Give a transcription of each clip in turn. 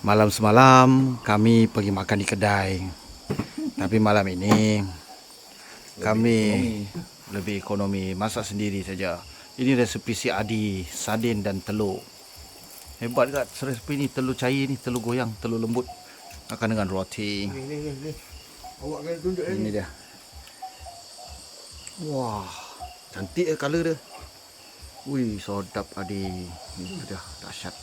Malam semalam kami pergi makan di kedai. Tapi malam ini kami lebih ekonomi, masak sendiri saja. Ini resepi si Adi, sardin dan telur. Hebat kat resepi ni, telur cair ni, telur goyang, telur lembut. Makan dengan roti. Ni. Awak kena tunjuk Ini dia. Wah, cantik color dia. Wih, sedap Adi. Ini sudah dahsyat.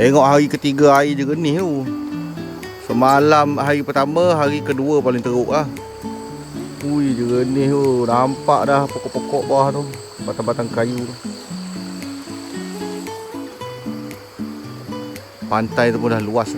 Tengok hari ketiga air jernih tu. Semalam hari pertama, hari kedua paling teruk lah. Ui, jernih tu. Nampak dah pokok-pokok bawah tu, batang-batang kayu tu. Pantai tu pun dah luas.